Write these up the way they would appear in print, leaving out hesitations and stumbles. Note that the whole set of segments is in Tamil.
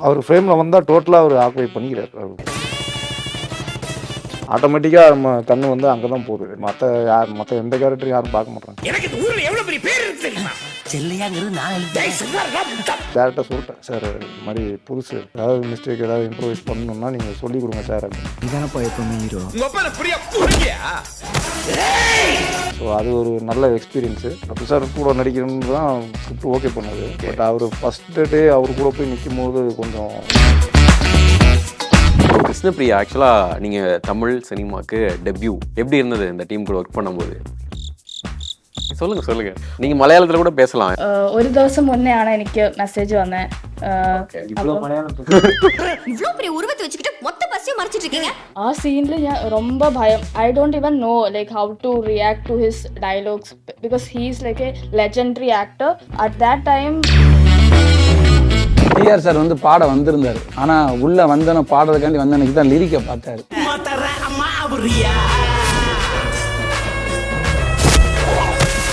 அவர் ஃப்ரேமில் வந்தால் டோட்டலாக அவர் ஆக்குபை பண்ணிக்கிறார். ஆட்டோமேட்டிக்காக நம்ம கண்ணு வந்து அங்கே தான் போகுது. மற்ற எந்த கேரக்டரும் யாரும் பார்க்க மாட்டாங்க. எனக்கு இந்த ஊர்ல எவ்வளவு பெரிய பேர் இருக்கு தெரியுமா? செல்லையாங்கிறது நான் டேரக்டாக சொல்லிட்டேன், சார் இது மாதிரி புதுசு ஏதாவது மிஸ்டேக் ஏதாவது இம்ப்ரூவைஸ் பண்ணணும்னா நீங்கள் சொல்லிக் கொடுங்க சார் அப்படின்னு. இதானப்பா எப்பவுமே ஹீரோ. ஸோ அது ஒரு நல்ல எக்ஸ்பீரியன்ஸு. அப்படி சார் கூட நடிக்கணும்னு தான் ஸ்கிரிப்ட் ஓகே பண்ணது. பட் அவர் ஃபஸ்ட் டே அவர் கூட போய் நிற்கும் போது கொஞ்சம் கிருஷ்ணபிரியா, ஆக்சுவலாக நீங்கள் தமிழ் சினிமாவுக்கு டெபியூ எப்படி இருந்தது இந்த டீம் கூட ஒர்க் பண்ணும்போது? சொல்லுங்க. நீங்கள் மலையாளத்தில் கூட பேசலாம். ഒരു ദിവസം മുന്നെയാണ് എനിക്ക് മെസ്സേജ് വന്നേ. இவ்ளோ பெரிய உருவத்தை வச்சுக்கிட்டு மொத்த பஸ்ஸையும் மறைச்சிட்டு இருக்கீங்க. ആ സീനിൽ ഞാൻ ரொம்ப ഭയം. I don't even know like how to react to his dialogues because he is like a legendary actor. At that time TR sir வந்து பாட வந்திருந்தாரு. ஆனா உள்ள வந்தன பாடுறதுக்காண்டி வந்தனைக்கு தான் லிரிக்கை பார்த்தாரு.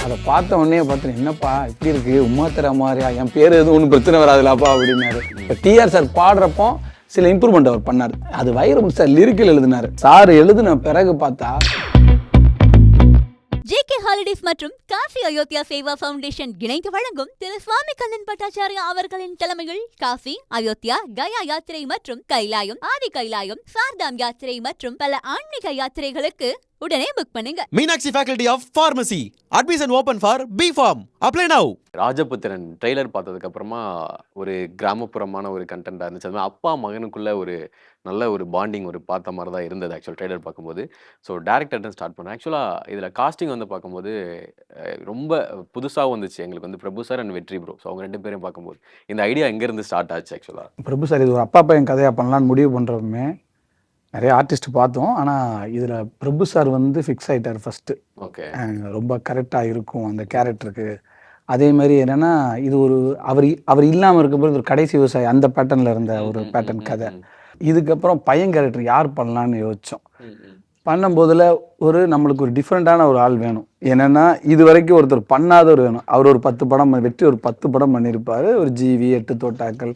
அதை பார்த்த உடனே பார்த்தேன், என்னப்பா இப்படி இருக்கு, உமா தர மாதிரியா, என் பேர் எதுவும் ஒன்றும் பிரச்சனை வராதுலாப்பா அப்படின்னாரு. இப்போ டிஆர் சார் பாடுறப்போ சில இம்ப்ரூவ்மெண்ட் அவர் பண்ணார். அது வைரம் சார் லிரிக்கில் எழுதினாரு. சார் எழுதின பிறகு பார்த்தா ஜேகே ஹாலிடேஸ் மற்றும் காசி அயோத்தியா சேவா ஃபவுண்டேஷன் இணைந்து வழங்கும் திரு சுவாமி கண்ணன் பட்டாச்சாரியா அவர்களின் தலைமையில் காசி, அயோத்தியா, கயா யாத்திரை மற்றும் கைலாயம், ஆதி கைலாயம், சார்தாம் யாத்திரை மற்றும் பல ஆன்மீக யாத்திரைகளுக்கு உடனே புக் பண்ணுங்க. Meenakshi faculty of pharmacy admission open for B.Pharm. Apply now. Rajaputhiran trailer பார்த்ததுக்கு அப்புறமா ஒரு கிராமப்புறமான ஒரு கண்டென்ட்டாக இருந்துச்சு. அது அப்பா மகனுக்குள்ள ஒரு நல்ல ஒரு பாண்டிங் ஒரு பார்த்த மாதிரி தான் இருந்தது ஆக்சுவல் ட்ரெய்லர் பார்க்கும்போது. ஸோ டேரக்டர்னு ஸ்டார்ட் பண்ணேன். ஆக்சுவலாக இதில் காஸ்டிங் வந்து பார்க்கும்போது ரொம்ப புதுசாகவும் வந்துச்சு எங்களுக்கு வந்து பிரபு சார் அண்ட் வெற்றி ப்ரோ. ஸோ அவங்க 2 பேரையும் பார்க்கும்போது இந்த ஐடியா எங்கேருந்து ஸ்டார்ட் ஆச்சு? ஆக்சுவலாக பிரபு சார் இது ஒரு அப்பா பையன் கதையாக பண்ணலான்னு முடிவு பண்ணுறோமே. நிறைய ஆர்டிஸ்ட் பார்த்தோம். ஆனால் இதில் பிரபு சார் வந்து ஃபிக்ஸ் ஆகிட்டார் ஃபஸ்ட்டு. ஓகே, ரொம்ப கரெக்டாக இருக்கும் அந்த கேரக்டருக்கு. அதே மாதிரி என்னென்னா இது ஒரு அவர் இல்லாமல் இருக்கும்போது ஒரு கடைசி விவசாயி அந்த பேட்டர்னில் இருந்த ஒரு பேட்டர்ன் கதை. இதுக்கப்புறம் பையன் கேரக்டர் யார் பண்ணலான்னு யோசித்தோம். பண்ணும்போதில் நம்மளுக்கு ஒரு டிஃப்ரெண்ட்டான ஒரு ஆள் வேணும். என்னென்னா இது வரைக்கும் ஒருத்தர் பண்ணாதவர் வேணும். அவர் ஒரு 10 படம் வெற்றி ஒரு 10 படம் பண்ணியிருப்பார். ஒரு ஜிவி, 8 தோட்டாக்கள்,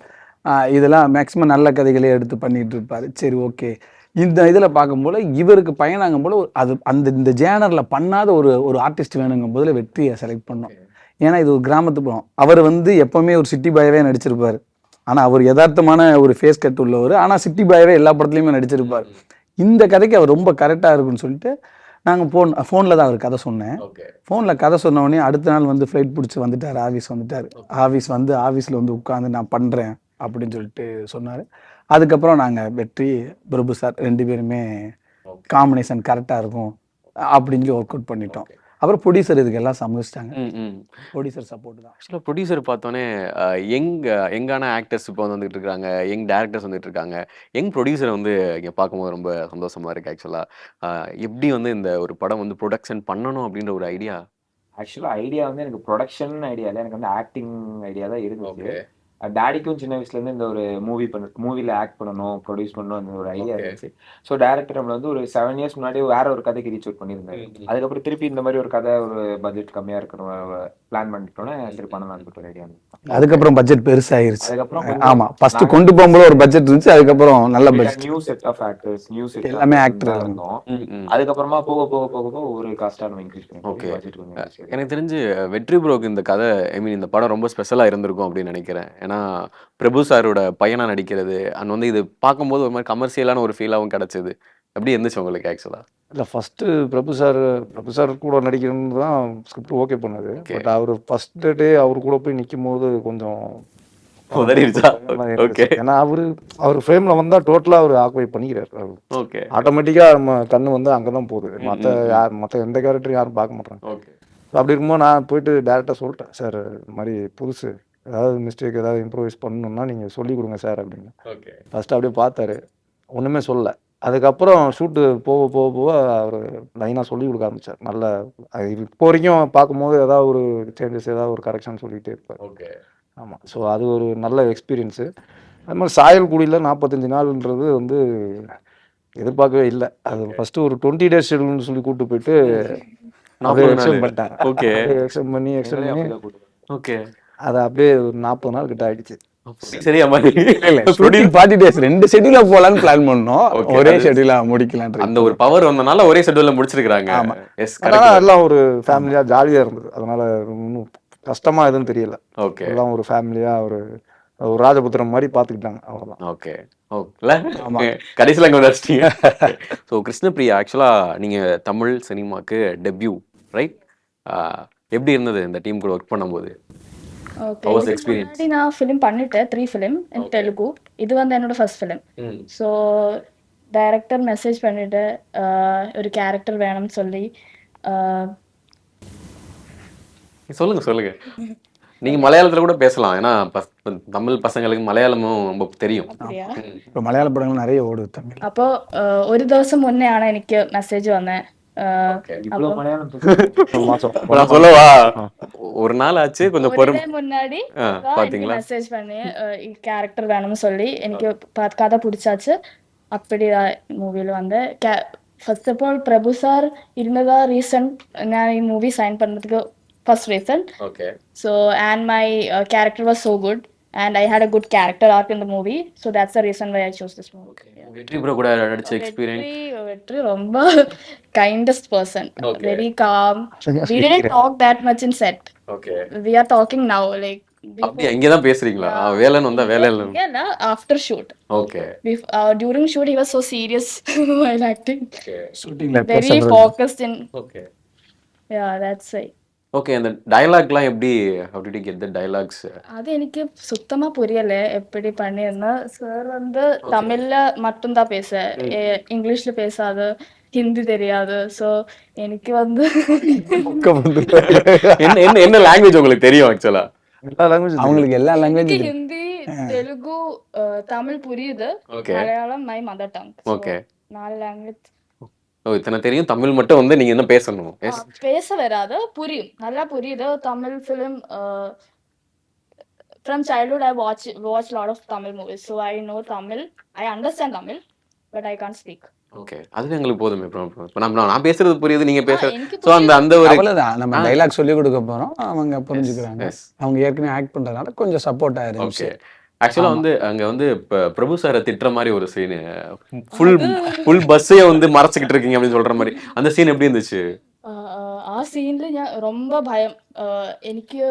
இதெல்லாம் மேக்ஸிமம் நல்ல கதைகளே எடுத்து பண்ணிகிட்டு இருப்பார். சரி, ஓகே. இந்த இதில் பார்க்கும்போது இவருக்கு பயனாகும் போது இந்த ஜேனரில் பண்ணாத ஒரு ஆர்டிஸ்ட் வேணுங்கும் போதில் வெற்றியை செலக்ட் பண்ணோம். ஏன்னா இது ஒரு கிராமத்து படம். அவர் வந்து எப்போவுமே ஒரு சிட்டி பாயவே நடிச்சிருப்பார். ஆனால் அவர் யதார்த்தமான ஒரு ஃபேஸ் கட் உள்ளவர். ஆனால் சிட்டி பாயவே எல்லா படத்துலையுமே நடிச்சிருப்பார். இந்த கதைக்கு அவர் ரொம்ப கரெக்டாக இருக்குன்னு சொல்லிட்டு நாங்கள் ஃபோனில் தான் அவர் கதை சொன்னேன். ஃபோனில் கதை சொன்ன உடனே அடுத்த நாள் வந்து ஃப்ளைட் பிடிச்சி வந்துட்டார். ஆஃபீஸ் ஆஃபீஸில் வந்து உட்காந்து நான் பண்ணுறேன் அப்படின்னு சொல்லிட்டு சொன்னார். அதுக்கப்புறம் நாங்கள் வெற்றி, பிரபு சார் 2 பேருமே காம்பினேஷன் கரெக்டாக இருக்கும் அப்படின்னு சொல்லி ஒர்க் அவுட் பண்ணிட்டோம். அப்புறம் ப்ரொடியூசர் இதுக்கு எல்லாம் சமைச்சிட்டாங்க. ப்ரொடியூசர் சப்போர்ட் தான். ஆக்சுவலாக ப்ரொடியூசர் பார்த்தோன்னே யங்கான ஆக்டர்ஸ் இப்போ வந்துட்டு இருக்காங்க, யங் டேரக்டர்ஸ் வந்துட்டு இருக்காங்க. யங் ப்ரொடியூசரை வந்து இங்கே பார்க்கும்போது ரொம்ப சந்தோஷமா இருக்குது. ஆக்சுவலாக எப்படி வந்து இந்த ஒரு படம் வந்து ப்ரொடக்ஷன் பண்ணணும் அப்படின்ற ஒரு ஐடியா? ஆக்சுவலாக ஐடியா வந்து எனக்கு ப்ரொடக்ஷன் ஐடியா இல்லை, எனக்கு வந்து ஆக்டிங் ஐடியா தான் இருந்துச்சு. டேடிக்கும் சின்ன வயசுலேருந்து இந்த ஒரு மூவியில் ஆக்ட் பண்ணணும், ப்ரொடியூஸ் பண்ணணும் அந்த ஒரு ஐடியா இருந்துச்சு. ஸோ டேரக்டர் நம்மள வந்து ஒரு 7 இயர்ஸ் முன்னாடி வேற ஒரு கதைக்கு ரீச் அவுட் பண்ணியிருந்தாரு. அதுக்கப்புறம் திருப்பி இந்த மாதிரி ஒரு கதை, ஒரு பட்ஜெட் கம்மியாக இருக்கணும் பிளான் பண்ணிட்டோன்னே சரி பண்ணலாம்னு ஒரு ஐடியா. அதுக்கப்புறம் பட்ஜெட் பெருசாகிருச்சு. அதுக்கப்புறம் ஆமாம், ஃபர்ஸ்ட் கொண்டு போகும்போது ஒரு பட்ஜெட் இருந்துச்சு. அதுக்கப்புறம் நல்ல budget, new set of actors, new set எல்லாமே ஆக்டர் இருந்தோம். அதுக்கப்புறமா போக ஒரு காஸ்டாக நம்ம இன்க்ரீஸ் பண்ணி ஓகே. பட்ஜெட் கொஞ்சம். எனக்கு தெரிஞ்சு வெற்றி ப்ரோக்கு இந்த கதை இந்த படம் ரொம்ப ஸ்பெஷலாக இருந்திருக்கும் அப்படின்னு நினைக்கிறேன். ஏன்னா பிரபு சாரோட பையனாக நடிக்கிறது அண்ட் வந்து இது பார்க்கும்போது ஒரு மாதிரி கமர்ஷியலான ஒரு ஃபீலாகவும் கிடச்சிது. எப்படி இருந்துச்சு உங்களுக்கு ஆக்சுவலாக? இல்லை, ஃபஸ்ட்டு பிரபு சார் கூட நடிக்கணும்னு தான் ஸ்கிரிப்ட் ஓகே பண்ணது. பட் அவர் ஃபஸ்ட் டே அவர் கூட போய் நிற்கும் போது கொஞ்சம் உதறிடுச்சா? ஓகே. ஏன்னா அவர் ஃப்ரேமில் வந்தால் டோட்டலாக அவர் ஆக்குபை பண்ணிக்கிறார். ஓகே, ஆட்டோமேட்டிக்காக நம்ம கண்ணு வந்து அங்கே தான் போகுது. மற்ற எந்த கேரக்டரும் யாரும் பார்க்க மாட்டாங்க. ஓகே. அப்படி இருக்கும்போது நான் போயிட்டு டேரெக்டாக சொல்லிட்டேன், சார் இது மாதிரி புதுசு ஏதாவது மிஸ்டேக் ஏதாவது இம்ப்ரூவைஸ் பண்ணணும்னா நீங்கள் சொல்லிக் கொடுங்க சார் அப்படின்னு. ஓகே. ஃபஸ்ட்டு அப்படியே பார்த்தாரு, ஒன்றுமே சொல்லலை. அதுக்கப்புறம் ஷூட்டு போக அவர் லைனாக சொல்லி கொடுக்க ஆரம்பித்தார். நல்ல இப்போ வரைக்கும் பார்க்கும்போது ஏதாவது ஒரு சேஞ்சஸ், ஏதாவது ஒரு கரெக்ஷன் சொல்லிகிட்டே இருப்பார். ஓகே. ஆமாம். ஸோ அது ஒரு நல்ல எக்ஸ்பீரியன்ஸு. அது மாதிரி சாயல்குடியில் 45 நாள்ன்றது வந்து எதிர்பார்க்கவே இல்லை. அது ஃபஸ்ட்டு ஒரு 20 days ஷெடியூல்னு சொல்லி கூப்பிட்டு போயிட்டு எக்ஸ்டெண்ட் பண்ணிட்டாங்க. ஓகே. எக்ஸ்டெண்ட் பண்ணி ஓகே. அதை அப்படியே ஒரு 40 நாள் கிட்ட ஆகிடுச்சு. சரியா மாதிரி ஷூட்டிங் 40 days 2 ஷெட்யூல போலான்னு பிளான் பண்ணோம். Okay, ஒரே அது- ஷெட்யூலா முடிக்கலாம். அந்த ஒரு பவர் வந்தனால ஒரே ஷெட்யூல்ல முடிச்சிருக்காங்க. ஆமா. எஸ், அதனால எல்லாம் ஒரு ஃபேமிலியா ஜாலியா இருந்தது. அதனால ஒன்றும் கஷ்டமா எதுவும் தெரியல. ஓகே எல்லாம் ஒரு ஃபேமிலியா ஒரு ஒரு ராஜபுத்திரம் மாதிரி பார்த்துக்கிட்டாங்க, அவ்வளோதான். ஓகே கடைசியில் அங்கே வச்சிட்டீங்க. ஸோ கிருஷ்ணபிரியா, ஆக்சுவலாக நீங்கள் தமிழ் சினிமாக்கு டெபியூ ரைட்? எப்படி இருந்தது இந்த டீம் கூட ஒர்க் பண்ணும்போது? ஓகே, How was the இதுக்கு experience? முன்னாடி நான் ஃபிலிம் பண்ணிட்டேன், 3 ஃபிலிம் இன் தெலுங்கு. இது வந்து என்னோட first film. So director message பண்ணிட்டு ஒரு கேரக்டர் வேணும்னு சொல்லி சொல்லுங்க. நீங்க மலையாளத்துல கூட பேசலாம், ஏன்னா தமிழ் பசங்களுக்கு மலையாளமும் ரொம்ப தெரியும். அப்படியா? இப்போ மலையாள படங்கள் நிறைய ஓடுது தமிழ். അപ്പോൾ ഒരു ദിവസം മുന്നെയാണ് എനിക്ക് മെസ്സേജ് വന്നത്. இவ்வளோ மலையாளம் ஒரு மாசம் இப்ப நான் சொல்லவா, ஒரு நாள் ஆச்சு, கொஞ்சம் பொறுமை. முன்னாடி பாத்தீங்களா? மெசேஜ் பண்ணி ഈ கேரக்டர் வேணும்னு சொல்லி எனக்கு கதை பிடிச்சாச்சு. அப்படிதான் மூவியில் வந்து first of all Prabhu sir இருந்ததா ரீசன் நான் ഈ மூவி சைன் பண்ணதுக்கு first reason. Okay. So and my character was so good and I had a good character arc in the movie, so that's the reason why I chose this movie. வெற்றி ப்ரோ கூட நடிச்ச எக்ஸ்பீரியன்ஸ்? Vetri ரொம்ப kindest person, Okay. very calm. We didn't talk that much in set. Okay. We are talking now like அப்படியே இங்கே தான் பேசுறீங்களா? வேலைன்னு வந்தா வேலையில. yeah, after shoot. Okay. During shoot he was so serious while acting. ஷூட்டிங்ல Very focused in. Okay. Yeah, that's why. Okay, அந்த டயலாக்லாம் எப்படி, how did you get the dialogues? அது எனக்கு சுத்தமா புரியல எப்படி பண்ணிருந்தா. சார் வந்து தமிழ்ல மட்டும்தான் பேச, இங்கிலீஷ்ல பேசாது, ஹிந்தி தெரியாது. ஸோ எனக்கு வந்து என்ன லாங்குவேஜ் உங்களுக்கு தெரியும் ஆக்சுவலா? எல்லா லாங்குவேஜ் அவங்களுக்கு எல்லா லாங்குவேஜ் ஹிந்தி, தெலுங்கு, தமிழ் புரியுது, Okay. Malayalam my mother tongue. Okay. 4 language ஓ, இத்தனை தெரியும். தமிழ் மட்டும் வந்து நீங்க என்ன பேசணும்? எஸ். பேச வராது, புரியும், நல்லா புரியுது. Tamil film from childhood I watch lot of Tamil movies, so I know Tamil, I understand Tamil, but I can't speak. Okay, அதுவே எங்களுக்கு போதுமே. இப்போ நான் பேசுறது புரியுது, நீங்க பேசுறது. எனக்கு ஸோ அந்த ஒரு அவ்வளவுதான். நம்ம டைலாக் சொல்லி கொடுக்க போறோம், அவங்க புரிஞ்சுக்கிறாங்க. yes. அவங்க ஏற்கனவே ஆக்ட் பண்றதுனால கொஞ்சம் சப்போர்ட் ஓகே. ஆயிருச்சு. ஆக்சுவலா வந்து அங்க வந்து பிரபு சாரை திட்டுற மாதிரி ஒரு சீன், ஃபுல் பஸ்ஸே வந்து மறைச்சிக்கிட்டு இருக்கீங்க அப்படின்னு சொல்ற மாதிரி, அந்த சீன் எப்படி இருந்துச்சு? ആ സീനിൽ ഞാൻ ரொம்ப ഭയം. എനിക്ക്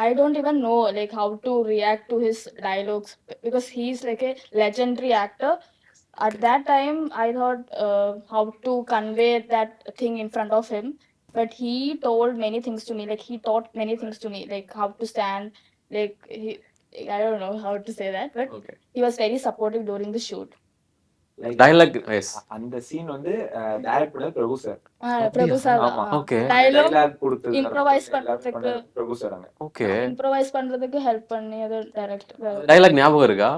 I don't even know like how to react to his dialogues because he's like a legendary actor. At that time I thought how to convey that thing in front of him, but he told many things to me, like he taught many things to me, like how to stand, like I don't know how to say that, but okay. he was very supportive during the shoot. Dialogue yes. அந்த சீன் வந்து director Prabhu sir. Prabhu sir ஆமா. ஓகே. டைலாக் கொடுத்தது improvise பண்றதுக்கு பிரபு சார். அங்க ஓகே. இம்ப்ரோவைஸ் பண்றதுக்கு ஹெல்ப் பண்ணி அது டைரக்டர். டயலாக் ஞாபகம் இருக்கா?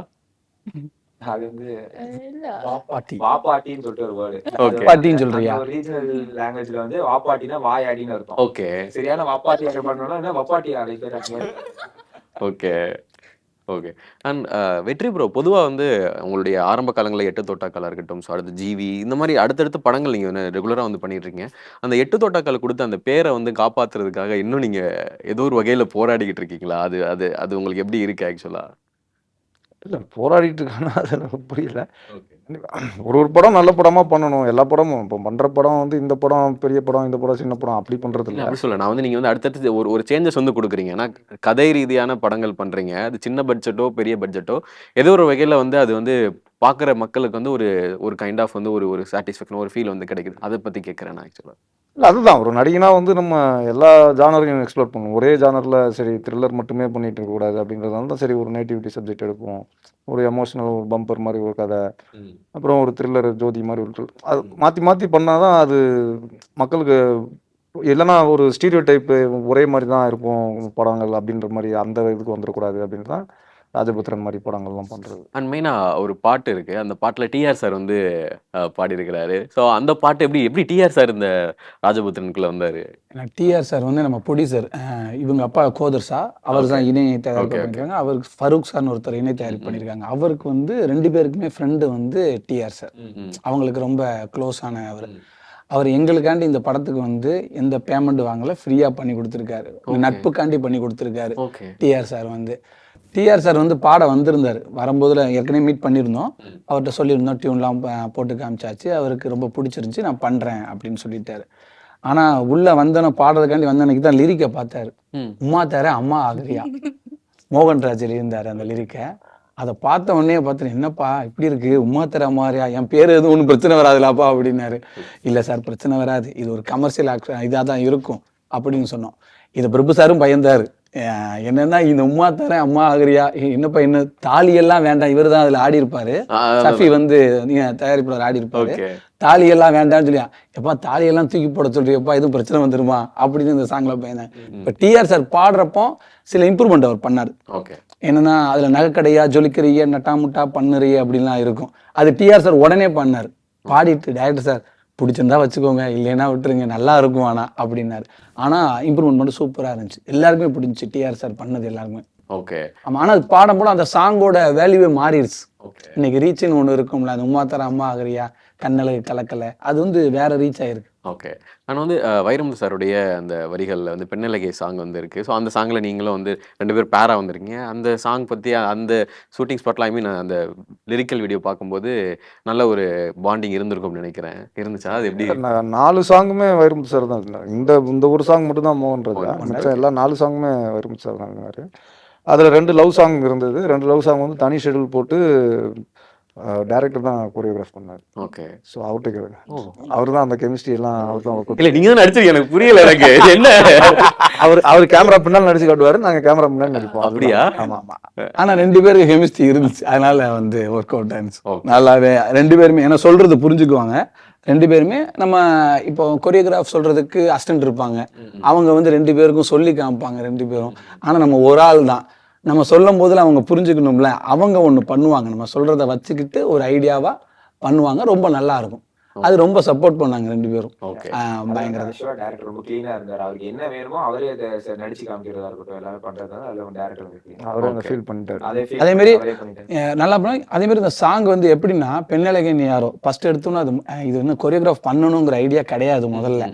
அது வந்து இல்ல பாட்டி வாப்பாட்டின்னு சொல்லிட்டு ஒரு வேர்டு. ஓகே. பாட்டின்னு சொல்றியா? ஒரு ரீஜனல் லாங்குவேஜ்ல வந்து வாப்பாட்டினா வாயாடின்னு அர்த்தம். ஓகே. சரியான வாப்பாட்டி ஆட பண்ணனும்னா வாப்பாட்டி ஆடிக்கிறாங்க. ஓகே. ஓகே. அண்ட் வெற்றி ப்ரோ, பொதுவாக வந்து உங்களுடைய ஆரம்ப காலங்களில் 8 தோட்டாக்களா இருக்கட்டும், ஸோ அடுத்து ஜிவி, இந்த மாதிரி அடுத்தடுத்த படங்கள் நீங்கள் வந்து ரெகுலராக வந்து பண்ணிட்டு இருக்கீங்க. அந்த 8 தோட்டாக்கள் கொடுத்த அந்த பேரை வந்து காப்பாற்றுறதுக்காக இன்னும் நீங்கள் ஏதோ ஒரு வகையில் போராடிக்கிட்டு இருக்கீங்களா? அது அது அது உங்களுக்கு எப்படி இருக்கு ஆக்சுவலாக? இல்லை போராடிட்டு இருக்கானா அது எனக்கு புரியல. ஒரு படம் நல்ல படமாக பண்ணணும். எல்லா படமும் இப்போ பண்ணுற படம் வந்து இந்த படம் பெரிய படம், இந்த படம் சின்ன படம் அப்படி பண்ணுறது இல்லை இல்லை. அப்படி சொல்ல, நான் வந்து நீங்கள் வந்து அடுத்தடுத்து ஒரு சேஞ்சஸ் வந்து கொடுக்குறீங்க. ஏன்னா கதை ரீதியான படங்கள் பண்ணுறீங்க, அது சின்ன பட்ஜெட்டோ பெரிய பட்ஜெட்டோ ஏதோ ஒரு வகையில் வந்து அது வந்து பார்க்குற மக்களுக்கு வந்து ஒரு கைண்ட் ஆஃப் வந்து ஒரு சாட்டிஸ்ஃபேக்ஷன், ஒரு ஃபீல் வந்து கிடைக்குது. அதை பற்றி கேட்குறேன் நான் ஆக்சுவலாக. இல்லை அதுதான் ஒரு நடிகனா வந்து நம்ம எல்லா ஜானரையும் எக்ஸ்ப்ளோர் பண்ணுவோம். ஒரே ஜானரில் சரி த்ரில்லர் மட்டுமே பண்ணிட்டு இருக்கக்கூடாது அப்படின்றதால தான் சரி ஒரு நேட்டிவிட்டி சப்ஜெக்ட் எடுப்போம். ஒரு எமோஷனல் ஒரு பம்பர் மாதிரி ஒரு கதை, அப்புறம் ஒரு த்ரில்லர் ஜோதி மாதிரி ஒரு அது மாற்றி மாற்றி பண்ணால் தான் அது மக்களுக்கு. இல்லைன்னா ஒரு ஸ்டீரியோ டைப்பு ஒரே மாதிரி தான் இருப்போம் படங்கள் அப்படின்ற மாதிரி அந்த இதுக்கு வந்துடக்கூடாது அப்படின்னு தான் ராஜபுத்திரன் மாதிரி படங்கள்லாம் பண்ணுறது. அண்ட் மெயினாக ஒரு பாட்டு இருக்கு, அந்த பாட்டில் டிஆர் சார் வந்து பாடியிருக்கிறாரு. ஸோ அந்த பாட்டு எப்படி டிஆர் சார் இந்த ராஜபுத்திரனுக்குள்ள வந்தாரு? டிஆர் சார் வந்து நம்ம ப்ரொடியூசர், இவங்க அப்பா கோதர் ஷா, அவர் தான் இணை தயாரிப்பு பண்ணியிருக்காங்க. அவருக்கு ஃபரூக் சார்னு ஒருத்தர் இணை தயாரிப்பு பண்ணியிருக்காங்க. அவருக்கு வந்து 2 பேருக்குமே ஃப்ரெண்டு வந்து டிஆர் சார், அவங்களுக்கு ரொம்ப க்ளோஸான அவர். அவர் எங்களுக்காண்டி இந்த படத்துக்கு வந்து எந்த பேமெண்ட் வாங்கல, ஃப்ரீயாக பண்ணி கொடுத்துருக்காரு, நட்புக்காண்டி பண்ணி கொடுத்துருக்காரு ஓகே. டிஆர் சார் வந்து. டிஆர் சார் வந்து பாட வந்திருந்தார். வரும்போதுல ஏற்கனவே மீட் பண்ணியிருந்தோம். அவர்ட்ட சொல்லியிருந்தோம், டியூன்லாம் போட்டு காமிச்சாச்சு. அவருக்கு ரொம்ப பிடிச்சிருந்துச்சி, நான் பண்ணுறேன் அப்படின்னு சொல்லிட்டாரு. ஆனால் உள்ளே வந்தோன்னே பாடுறதுக்காண்டி வந்த அன்னைக்கு தான் லிரிக்கை பார்த்தாரு. உமா தர அம்மா ஆகுறியா, மோகன்ராஜ் எழுதியிருந்தார் அந்த லிரிக்கை. அதை பார்த்த உடனே பார்த்துட்டு, என்னப்பா இப்படி இருக்கு, உமா தர அம்மாரியா, என் பேர் எதுவும் ஒன்றும் பிரச்சனை வராதுலாப்பா அப்படின்னாரு. இல்லை சார் பிரச்சனை வராது, இது ஒரு கமர்ஷியல் இதாக தான் இருக்கும் அப்படின்னு சொன்னோம். இதை பிரபு சாரும் பயந்தார். என்னன்னா இந்த உமா தர அம்மா ஆகுறியா, என்னப்பா என்ன தாலியெல்லாம் வேண்டாம், இவர் தான் அதில் ஆடி இருப்பாரு. சஃபி வந்து தயாரிப்பாளர் ஆடி இருப்பாரு. தாலியெல்லாம் வேண்டாம்னு சொல்லியா, எப்பா தாலியெல்லாம் தூக்கி போட சொல்றியப்பா, எதுவும் பிரச்சனை வந்துருமா அப்படின்னு இந்த சாங்ல பயந்தேன். இப்போ டிஆர் சார் பாடுறப்போ சில இம்ப்ரூவ்மெண்ட் அவர் பண்ணார். என்னன்னா அதுல நகைக்கடையா ஜொலிக்கிறிய நட்டா முட்டா பண்ணுறிய அப்படின்லாம் இருக்கும். அது டிஆர் சார் உடனே பண்ணார். பாடிட்டு டைரக்டர் சார் பிடிச்சிருந்தா வச்சுக்கோங்க, இல்லைன்னா விட்டுருங்க, நல்லா இருக்கும் அப்படின்னாரு. ஆனா இம்ப்ரூவ்மெண்ட் மட்டும் சூப்பரா இருந்துச்சு, எல்லாருக்குமே பிடிச்சி டிஆர் சார் பண்ணது எல்லாருமே. ஓகே. ஆமா, ஆனா அது பாடம் போல அந்த சாங்கோட வேல்யூவே மாறிடுச்சு. இன்னைக்கு ரீச்னு ஒன்று இருக்கும்ல, அந்த உமா தர அம்மா ஆகுறியா, கண்ணழகு கலக்கலை, அது வந்து வேற ரீச் ஆயிருக்கு. ஓகே. நான் வந்து வைரமுத்து சாருடைய அந்த வரிகளில் வந்து பெண்ணழகை சாங் வந்து இருக்குது. ஸோ அந்த சாங்கில் நீங்களும் வந்து 2 பேர் பேராக வந்திருக்கீங்க. அந்த சாங் பற்றி அந்த ஷூட்டிங் ஸ்பாட்லாம் ஐ மீன் அந்த லிரிக்கல் வீடியோ பார்க்கும்போது நல்ல ஒரு பாண்டிங் இருந்திருக்கும்னு நினைக்கிறேன். இருந்துச்சா? அது எப்படி? 4 சாங்குமே வைரமுத்து சார் தான் இருந்தார். இந்த ஒரு சாங் மட்டும் தான் மோகன்ராஜா, மிச்சம் எல்லா 4 சாங்குமே வைரமுத்து சார் தான் இருந்தார். அதில் 2 லவ் சாங் இருந்தது. 2 லவ் சாங் வந்து தனி ஷெடியூல் போட்டு டைரக்டர் தான் கோரியோகிராஃப் பண்ணார். ஓகே. ஸோ அவர்கிட்ட கேளுங்க, அவர் தான் அந்த கெமிஸ்ட்ரி எல்லாம் அவர் தான் ஒர்க். இல்லை நீங்கள் தான் நடிச்சிருக்கீங்க, எனக்கு புரியல எனக்கு என்ன. அவர் கேமரா பின்னால் நடிச்சு காட்டுவார், நாங்கள் கேமரா முன்னாடி நடிப்போம். அப்படியா? ஆமாம் ஆமாம். ஆனால் 2 பேருக்கு கெமிஸ்ட்ரி இருந்துச்சு, அதனால வந்து ஒர்க் அவுட் ஆனிச்சு நல்லாவே. 2 பேருமே ஏன்னா சொல்றது புரிஞ்சுக்குவாங்க. 2 பேருமே நம்ம இப்போ கொரியோகிராஃப் சொல்றதுக்கு அசிஸ்டன்ட் இருப்பாங்க, அவங்க வந்து 2 பேருக்கும் சொல்லி காமிப்பாங்க 2 பேரும். ஆனால் நம்ம ஒரு ஆள் தான், நம்ம சொல்லும் போதுல அவங்க புரிஞ்சுக்கணும்ல, அவங்க ஒன்று பண்ணுவாங்க, நம்ம சொல்றத வச்சுக்கிட்டு ஒரு ஐடியாவா பண்ணுவாங்க, ரொம்ப நல்லா இருக்கும். அது ரொம்ப சப்போர்ட் பண்ணாங்க 2 பேரும். பயங்கர டேரக்டர் ரொம்ப கிளீனா இருந்தார். அவருக்கு என்ன வேணுமோ அவரே அதை நடிச்சு காமிக்கிறதா இருக்கட்டும், எல்லாமே பண்றதுனால அதுல டேரக்டர் அவரே அந்த ஃபீல் பண்ணிட்டாரு. அதே மாதிரி நல்லா பண்ண. அதே மாதிரி இந்த சாங் வந்து எப்படின்னா, பெண்ணழகன் யாரோ ஃபர்ஸ்ட் எடுத்தோம்னா அது இது வந்து கொரியோகிராஃப் பண்ணணுங்கிற ஐடியா கிடையாது முதல்ல.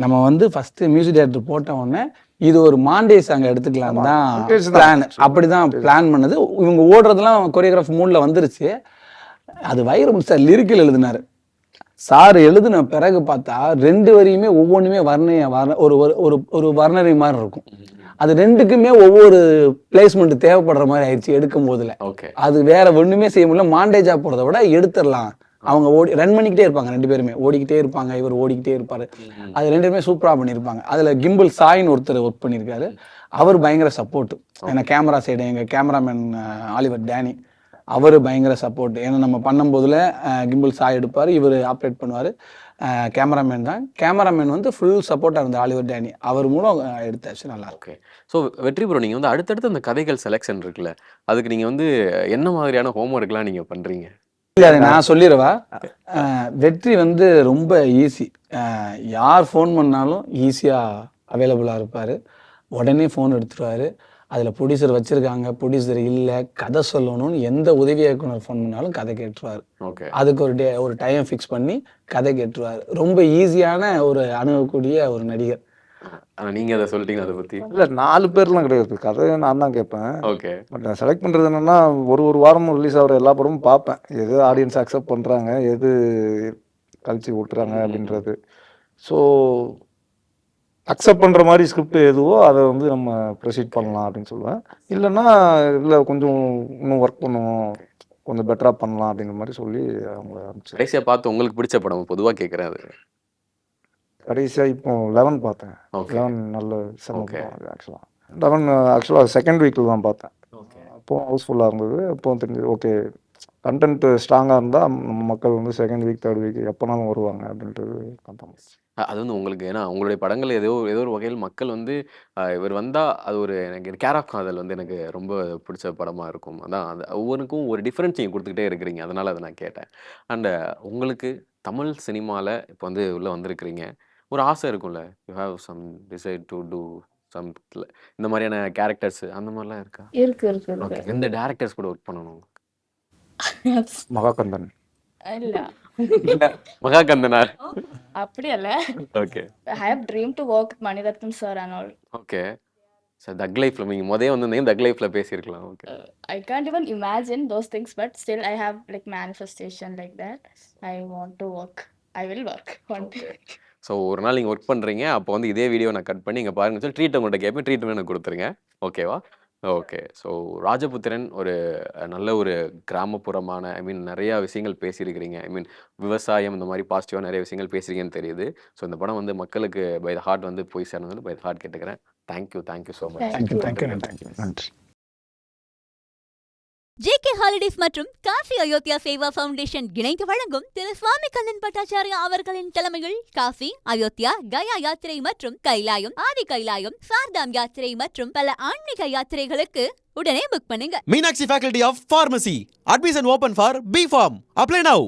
நம்ம வந்து ஃபர்ஸ்ட் மியூசிக் டைரக்டர் போட்ட உடனே இது ஒரு மாண்டே சாங் எடுத்துக்கலாம் தான் பிளான், அப்படிதான் பிளான் பண்ணது. இவங்க ஓடுறதுலாம் கொரியோகிராஃப் மூட்ல வந்துருச்சு. அது வைரமுத்து சார் லிரிக்கல் எழுதினாரு. சார் எழுதின பிறகு பார்த்தா 2 வரியுமே ஒவ்வொன்றுமே ஒரு வர்ணனை மாதிரி இருக்கும். அது 2க்குமே ஒவ்வொரு பிளேஸ்மெண்ட் தேவைப்படுற மாதிரி ஆயிடுச்சு எடுக்கும் போதுல. அது வேற ஒண்ணுமே செய்ய முடியல. மாண்டேஜா போறதை விட எடுத்துடலாம். அவங்க ரன் பண்ணிக்கிட்டே இருப்பாங்க, 2 பேருமே ஓடிக்கிட்டே இருப்பாங்க, இவர் ஓடிக்கிட்டே இருப்பாரு. அது 2 பேருமே சூப்பரா பண்ணியிருப்பாங்க. அதுல கிம்பிள் சாயின்னு ஒருத்தர் ஒர்க் பண்ணியிருக்காரு, அவர் பயங்கர சப்போர்ட். ஏன்னா கேமரா சைடு எங்க கேமராமேன் ஆலிவர் டேனி, அவர் பயங்கர சப்போர்ட். ஏன்னா நம்ம பண்ணும்போதுல கிம்பிள் சாய் எடுப்பார், இவர் ஆப்ரேட் பண்ணுவார். கேமராமேன் தான், கேமராமேன் வந்து ஃபுல் சப்போர்ட்டாக இருந்த ஆலிவர் டேனி, அவர் மூலம் எடுத்தாச்சு. நல்லா இருக்கு. ஸோ வெற்றி ப்ரோ, நீங்கள் வந்து அடுத்தடுத்து அந்த கதைகள் செலெக்ஷன் இருக்குல்ல, அதுக்கு நீங்கள் வந்து என்ன மாதிரியான ஹோம்ஒர்க்லாம் நீங்கள் பண்ணுறீங்க? இல்லை, அதை நான் சொல்லிடுவா. வெற்றி வந்து ரொம்ப ஈஸி. யார் ஃபோன் பண்ணாலும் ஈஸியாக அவைலபிளாக இருப்பார், உடனே ஃபோன் எடுத்துருவார். அதில் ப்ரொடியூசர் வச்சுருக்காங்க, ப்ரொடியூசர் இல்லை, கதை சொல்லணும்னு எந்த உதவி இயக்குனர் ஃபோன் பண்ணாலும் கதை கேட்டுருவார். அதுக்கு ஒரு டைம் ஃபிக்ஸ் பண்ணி கதை கேட்டுருவார். ரொம்ப ஈஸியான ஒரு அணுகக்கூடிய ஒரு நடிகர். நீங்கள் அதை சொல்லிட்டீங்க, அதை பற்றி? இல்லை, 4 பேர்லாம் கிடையாது, கதையை நான் தான் கேட்பேன். ஓகே. பட் நான் செலக்ட் பண்ணுறது என்னென்னா, ஒரு வாரமும் ரிலீஸ் ஆகிற எல்லா படமும் பார்ப்பேன், எது ஆடியன்ஸ் அக்செப்ட் பண்ணுறாங்க, எது கழிச்சு விட்டுறாங்க அப்படின்றது. ஸோ அக்செப்ட் பண்ணுற மாதிரி ஸ்கிரிப்ட் எதுவோ அதை வந்து நம்ம ப்ரொசீட் பண்ணலாம் அப்படின்னு சொல்லுவேன். இல்லைன்னா இல்லை கொஞ்சம் இன்னும் ஒர்க் பண்ணுவோம், கொஞ்சம் பெட்டராக பண்ணலாம் அப்படிங்கிற மாதிரி சொல்லி அவங்க அனுப்பிச்சு. கடைசியாக பார்த்து உங்களுக்கு பிடிச்ச படம் பொதுவாக கேட்குறேன். அது கடைசியாக இப்போ 11 பார்த்தேன். 11 நல்ல சினிமா. ஆக்சுவலாக செகண்ட் வீக்கில் தான் பார்த்தேன். அப்போது ஹவுஸ்ஃபுல்லாக இருந்தது. அப்போ தெரிஞ்சு ஓகே, கண்டென்ட் ஸ்ட்ராங்காக இருந்தால் நம்ம மக்கள் வந்து செகண்ட் வீக் தேர்ட் வீக் எப்போனாலும் வருவாங்க அப்படின்றது கன்ஃபார்ம். அது வந்து உங்களுக்கு, ஏன்னா உங்களுடைய படங்கள் ஏதோ ஒரு வகையில் மக்கள் வந்து இவர் வந்தால் அது ஒரு எனக்கு கேர் ஆஃப் காதல் வந்து எனக்கு ரொம்ப பிடிச்ச படமாக இருக்கும். அதான் அது ஒவ்வொன்றுக்கும் ஒரு டிஃப்ரென்ஸ் நீங்கள் கொடுத்துக்கிட்டே இருக்கிறீங்க, அதனால் அதை நான் கேட்டேன். அண்ட் உங்களுக்கு தமிழ் சினிமாவில் இப்போ வந்து உள்ளே வந்திருக்கிறீங்க, ஒரு ஆசை இருக்கும்ல, you have some decide to do some இந்த மாதிரியான கேரக்டர்ஸ் அந்த மாதிரிலாம் இருக்கா? இருக்கு. எந்த டேரக்டர்ஸ் கூட ஒர்க் பண்ணணும்? மகாகந்தன். இல்ல மகாகந்தனா? அப்படி அல்ல. Okay. I have dream to work with Maniratnam sir and all. Okay. Sir தக் லைஃப்ல நீங்கள் முதே வந்திருந்தீங்க தக் லைஃப்ல பேசியிருக்கலாம். Okay. I can't even imagine those things, but still I have like manifestation like that. I want to work. I will work one day. So ஒரு நாள் நீங்கள் ஒர்க் பண்ணுறீங்க, அப்போ வந்து இதே வீடியோ நான் கட் பண்ணி இங்கே பாருங்க சொல்லி ட்ரீட் உங்கள்கிட்ட கேட்பேன், ட்ரீட் எனக்கு கொடுத்துருங்க. ஓகேவா? ஓகே. ஸோ ராஜபுத்திரன் ஒரு நல்ல ஒரு கிராமப்புறமான நிறையா விஷயங்கள் பேசியிருக்கிறீங்க. விவசாயம் இந்த மாதிரி பாசிட்டிவாக நிறைய விஷயங்கள் பேசுகிறீங்கன்னு தெரியுது. ஸோ இந்த படம் வந்து மக்களுக்கு பை த ஹார்ட் வந்து போய் சேர்ந்து பை த ஹார்ட் கேட்டுக்கிறேன். Thank you so much. Thank you. JK holidays மற்றும் காசி அயோத்தியா சேவா ஃபவுண்டேஷன் இணைந்து வழங்கும் திரு சுவாமி கண்ணன் பட்டாச்சாரியா அவர்களின் தலைமையில் காசி, அயோத்தியா, கயா யாத்திரை மற்றும் கைலாயம், ஆதி கைலாயம், சார்தாம் யாத்திரை மற்றும் பல ஆன்மீக யாத்திரைகளுக்கு உடனே புக் பண்ணுங்க. Meenakshi Faculty of Pharmacy. Admission open for B Farm. Apply now.